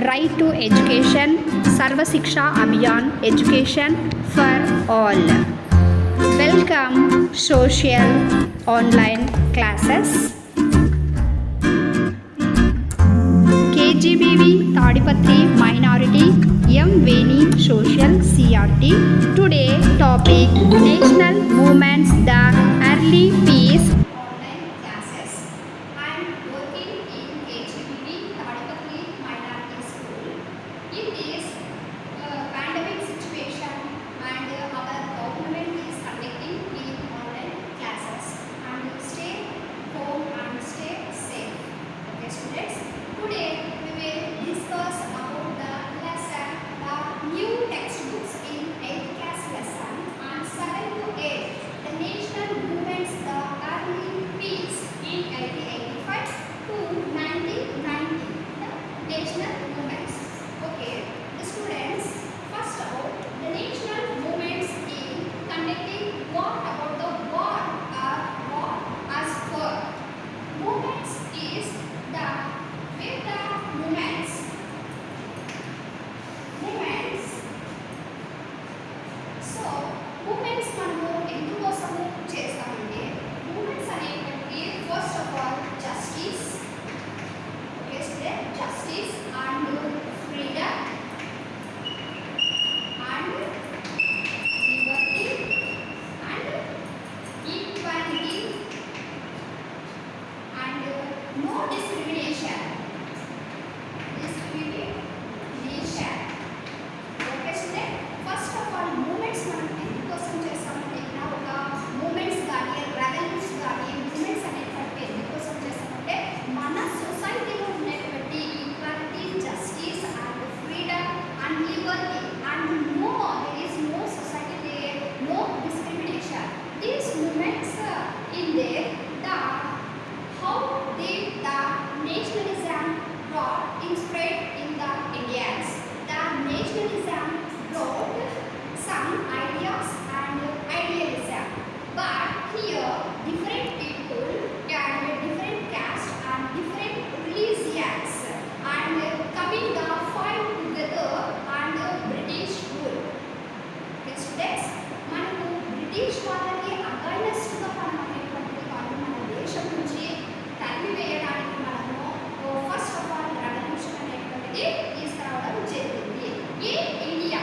right to education, Sarva Shiksha Abhiyan, education for all. Welcome social online classes. KGBV Tadipatri Minority M. Veni Social CRT. Today topic National Movements, the Early Peace. Online classes. I am working in KGBV Tadipatri Minority School. In this pandemic situation and our government is conducting in online classes and stay home and stay safe. Okay students, today we will discuss about the lesson, the new textbooks in 8th class lesson on 7 to 8, the national movements, the early peace in 1885 to 1990, the national movements. Okay, the students, first of all, the national movements in conducting what about the war or what as for. Movements is the with the movements. So movements మనము ఎందుకోసము చేస్తామంటే movements అనేటువంటి first of all justice, okay student, justice and freedom and liberty and equality and no discrimination. Okay student, first of all movements మనం ఎందుకోసం చేస్తామంటే ఇలా ఒక moments కానీ revolutions కానీ మూమెంట్స్ అనేటువంటి ఎందుకోసం చేస్తామంటే మన సొసైటీలో ఉన్నటువంటి equality, justice and freedom and liberty and no there is no society there, no discrimination. These moments in there the how did the nationalism brought inspired in the Indians. The nationalism brought some ideas and idealism, but here different people and different caste and different religions and coming the fight together under British rule. Okay students, మనకు British వాళ్ళకి అగైనెస్ట్గా మనం అనేటువంటి వాళ్ళు మన దేశం నుంచి తరిమి వేయడానికి మనము ఫస్ట్ ఆఫ్ ఆల్ రెవల్యూషన్ అనేటువంటిది తీసుకురావడం జరిగింది. ఈ India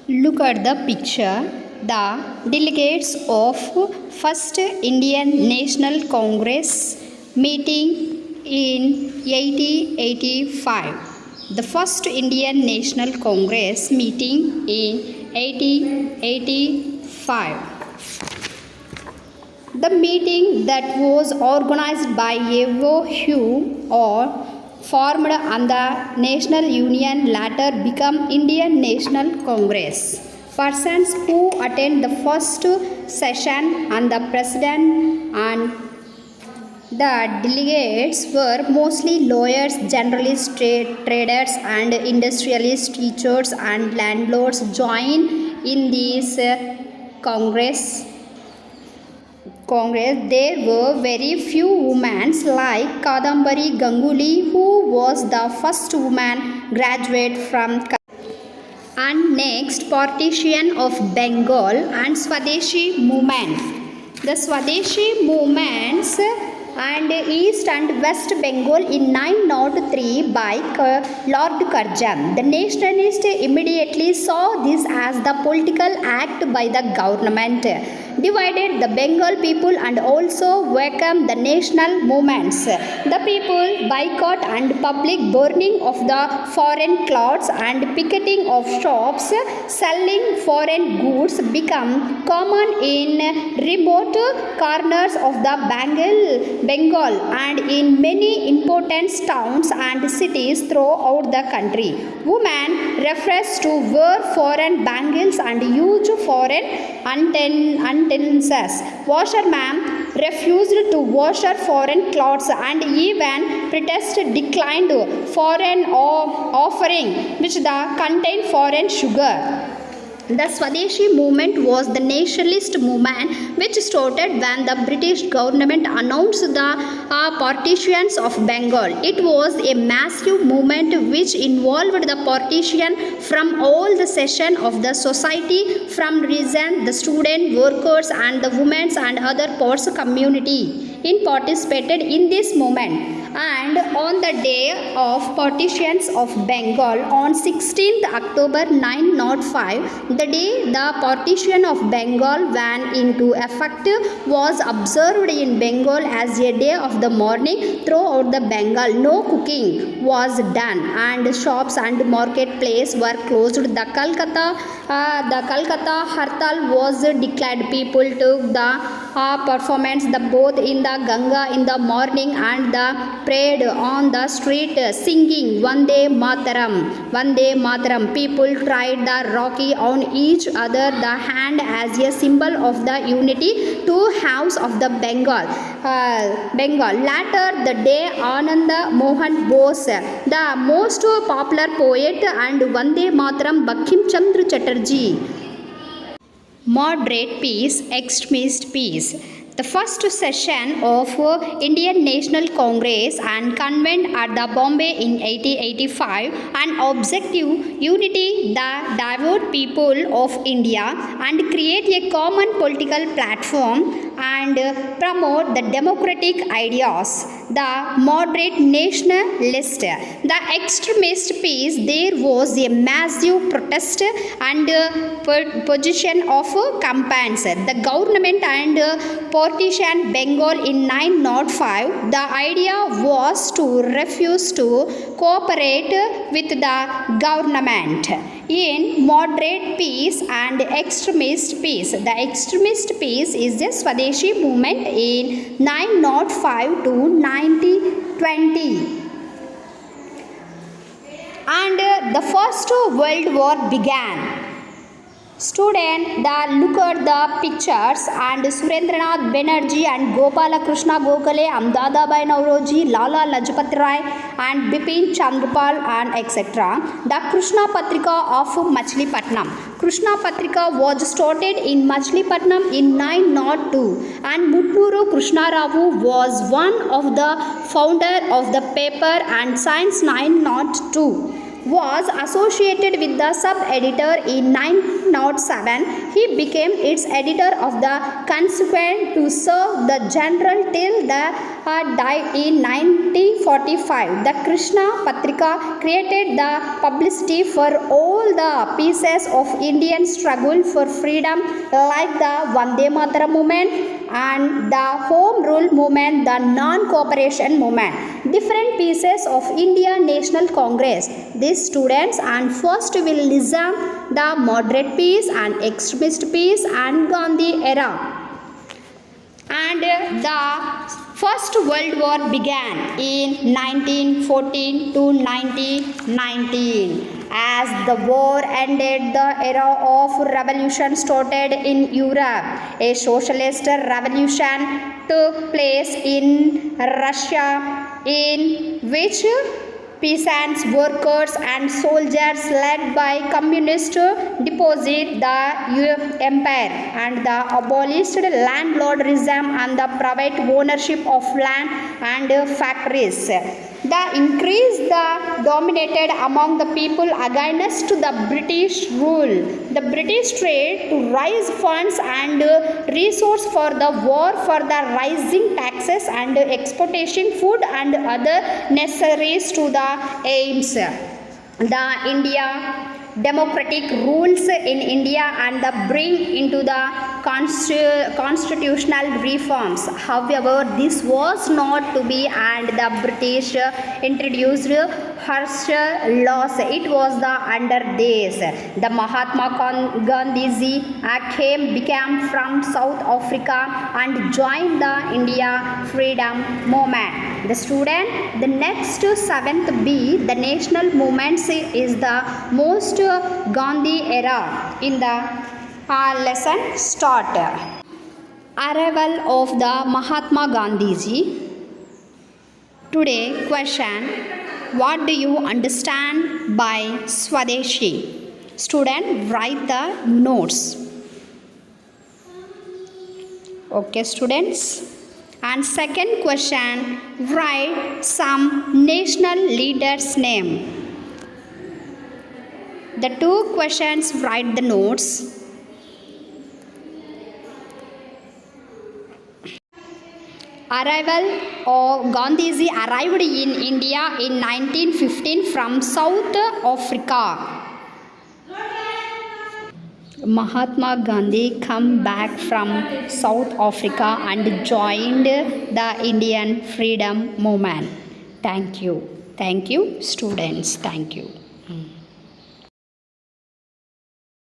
Look at the picture. The delegates of First Indian National Congress meeting in 1885. The First Indian National Congress meeting in 1885. The meeting that was organized by Yevo Hugh or formed on the National Union later become Indian National Congress. Persons who attend the first session and the president and the delegates were mostly lawyers, journalists, traders and industrialists, teachers and landlords join in this Congress. There were very few women like Kadambari Ganguly, who was the first woman graduate from and next partition of Bengal and Swadeshi movement. The Swadeshi movements and East and West Bengal in 903 by Lord Curzon. The nationalists immediately saw this as the political act by the government, divided the Bengal people and also welcomed the national movements. The people boycott and public burning of the foreign clothes and picketing of shops selling foreign goods become common in remote corners of the Bengal and in many important towns and cities throughout the country. Women refused to wear foreign bangles and use foreign utensils. Washermen refused to wash foreign clothes and even protest declined foreign offering which contained foreign sugar. The Swadeshi movement was the nationalist movement which started when the British government announced the partitions of Bengal. It was a massive movement which involved the partition from all the section of the society, from reason the student, workers and the women and other parts community participated in this movement. And on the day of partitions of Bengal on 16th October 905, the day the partition of Bengal went into effect was observed in Bengal as a day of the mourning throughout the Bengal. No cooking was done and shops and marketplace were closed. The Calcutta Hartal was declared. People took the performance both in the Ganga in the morning and the prayed on the street singing Vande Mataram. Vande Mataram. People tried the Rocky on each other the hand as a symbol of the unity to house of the Bengal. Later the day Ananda Mohan Bose, the most popular poet, and Vande Mataram Bankim Chandra Chatterjee. Moderate peace, extremist peace. The first session of Indian National Congress and convened at the Bombay in 1885 and objective unity the devout people of India and create a common political platform and promote the democratic ideas. The moderate nationalist, the extremist peace, there was a massive protest and position of campaigns. The government and partition Bengal in 905. The idea was to refuse to cooperate with the government. In moderate peace and extremist peace, the extremist peace is the Swadeshi movement in 905 to 1920. And the First World War began. Student, look at the pictures and Surendranath Banerjee and Gopala Krishna Gokhale and Dadabhai Nauroji, Lala Lajpat Rai and Bipin Chandrapal and etc. The Krishna Patrika of Machilipatnam. Krishna Patrika was started in Machilipatnam in 902 and Mutturu Krishna Ravu was one of the founder of the paper and since 902 was associated with the sub-editor in 907 He became its editor of the Consequent to serve the general till the died in 1945. The Krishna Patrika created the publicity for all the pieces of Indian struggle for freedom like the Vande Mataram movement and the Home Rule movement, the non-cooperation movement, different pieces of Indian National Congress. These students and first will listen the moderate piece and extremist piece and Gandhi era. And the First World War began in 1914 to 1919. As the war ended, the era of revolution started in Europe. A socialist revolution took place in Russia, in which peasants, workers and soldiers led by communists deposed the empire and the abolished landlordism and the private ownership of land and factories. The increase the dominated among the people against the British rule. The British tried to raise funds and resource for the war for the rising taxes and exportation food and other necessaries to the aims. The India democratic rules in India and the bring into the constitutional reforms. However, this was not to be and the British introduced harsh laws. It was the under this. The Mahatma Gandhi became from South Africa and joined the India freedom movement. The student, the next 7th B, the national movements is the most Gandhi era in the lesson start. Arrival of the Mahatma Gandhiji. Today question, what do you understand by Swadeshi? Student, write the notes. Okay students. And second question, write some national leaders' name. The two questions, write the notes. Arrival of Gandhiji arrived in India in 1915 from South Africa. Mahatma Gandhi come back from South Africa and joined the Indian freedom movement. Thank you. Thank you, students. Thank you.